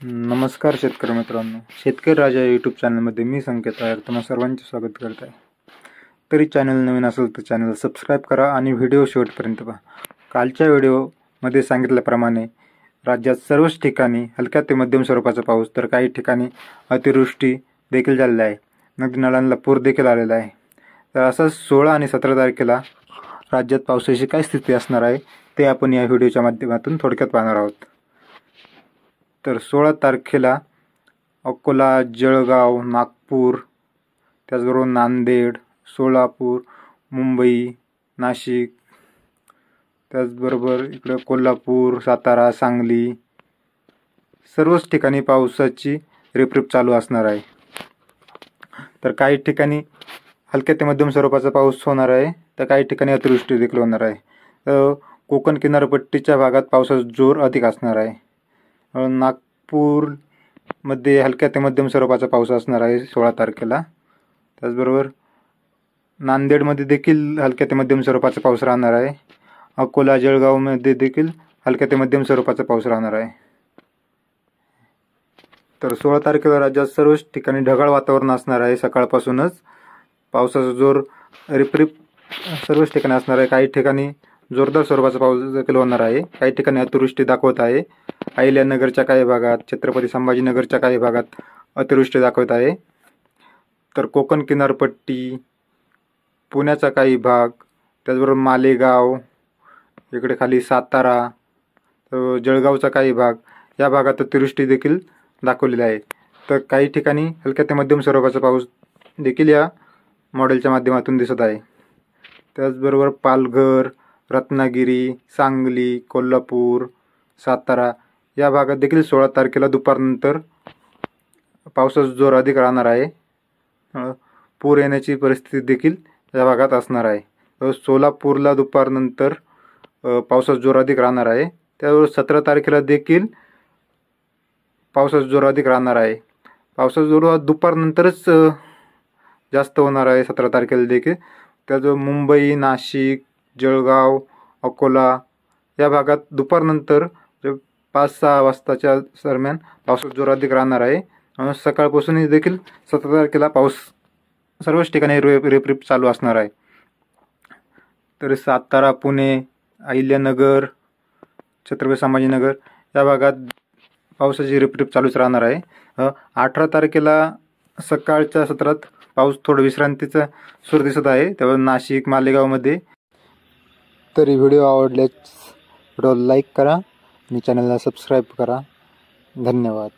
नमस्कार शेतकरी मित्रांनो, शेतकरी राजा यूट्यूब चॅनलमध्ये मी संकेत आहे. तुम्हा सर्वांचे स्वागत करत आहे. तरी चॅनल नवीन असेल तर चॅनल सबस्क्राईब करा आणि व्हिडिओ शेवटपर्यंत पहा. कालच्या व्हिडिओमध्ये सांगितल्याप्रमाणे राज्यात सर्वच ठिकाणी हलक्या ते मध्यम स्वरूपाचा पाऊस, तर काही ठिकाणी अतिवृष्टी देखील झालेली आहे. नदी नाल्यांना पूर देखील आलेला आहे. तर असंच 16 आणि 17 तारखेला राज्यात पावसाची काय स्थिती असणार आहे ते आपण या व्हिडिओच्या माध्यमातून थोडक्यात पाहणार आहोत. तर 16 तारखेला अकोला, जळगाव, नागपूर, त्याचबरोबर नांदेड, सोलापूर, मुंबई, नाशिक, त्याचबरोबर इकडे कोल्हापूर, सातारा, सांगली, सर्वच ठिकाणी पावसाची रिपरिप चालू असणार आहे. तर काही ठिकाणी हलक्या ते मध्यम स्वरूपाचा पाऊस होणार आहे, तर काही ठिकाणी अतिवृष्टी देखील होणार आहे. तर कोकण किनारपट्टीच्या भागात पावसाचा जोर अधिक असणार आहे. नागपूरमध्ये हलक्या ते मध्यम स्वरूपाचा पाऊस असणार आहे 16 तारखेला. त्याचबरोबर नांदेडमध्ये देखील हलक्या ते मध्यम स्वरूपाचा पाऊस राहणार आहे. अकोला, जळगावमध्ये देखील हलक्या ते मध्यम स्वरूपाचा पाऊस राहणार आहे. तर 16 तारखेला राज्यात सर्वच ठिकाणी ढगाळ वातावरण असणार आहे. सकाळपासूनच पावसाचा जोर रिपरिप सर्वच ठिकाणी असणार आहे. काही ठिकाणी जोरदार स्वरूपाचा पाऊस देखील होणार आहे. काही ठिकाणी अतिवृष्टी दाखवत आहे. अहिल्यानगरच्या काही भागात, छत्रपती संभाजीनगरच्या काही भागात अतिवृष्टी दाखवत आहे. तर कोकण किनारपट्टी, पुण्याचा काही भाग, त्याचबरोबर मालेगाव, इकडे खाली सातारा, जळगावचा काही भाग, या भागात अतिवृष्टी देखील दाखवलेली आहे. तर काही ठिकाणी हलक्या ते मध्यम स्वरूपाचा पाऊस देखील या मॉडेलच्या माध्यमातून दिसत आहे. त्याचबरोबर पालघर, रत्नागिरी, सांगली, कोल्हापूर, सातारा या भागात देखील 16 तारखेला दुपारनंतर पावसाचा जोर अधिक राहणार आहे. पूर येण्याची परिस्थिती देखील या भागात असणार आहे. सोलापूरला दुपारनंतर पावसाचा जोर अधिक राहणार आहे. त्याबरोबर 17 तारखेला देखील पावसाचा जोर अधिक राहणार आहे. पावसाचा जोर दुपारनंतरच जास्त होणार आहे 17 तारखेला देखील. त्याचबरोबर मुंबई, नाशिक, जळगाव, अकोला या भागात दुपारनंतर 5-6 वाजताच्या दरम्यान पावसाचा जोर अधिक राहणार आहे. सकाळपासून देखील 17 तारखेला पाऊस सर्वच ठिकाणी रिपरिप चालू असणार आहे. तर सातारा, पुणे, अहिल्यानगर, छत्रपती संभाजीनगर या भागात पावसाची रिपरिप चालूच राहणार आहे. 18 तारखेला सकाळच्या सत्रात पाऊस थोडं विश्रांतीचा सूर दिसत आहे. त्यावर नाशिक, मालेगावमध्ये. तरी व्हिडिओ आवडल्यास व्हिडिओला लाईक करा आणि चॅनलला सबस्क्राईब करा. धन्यवाद.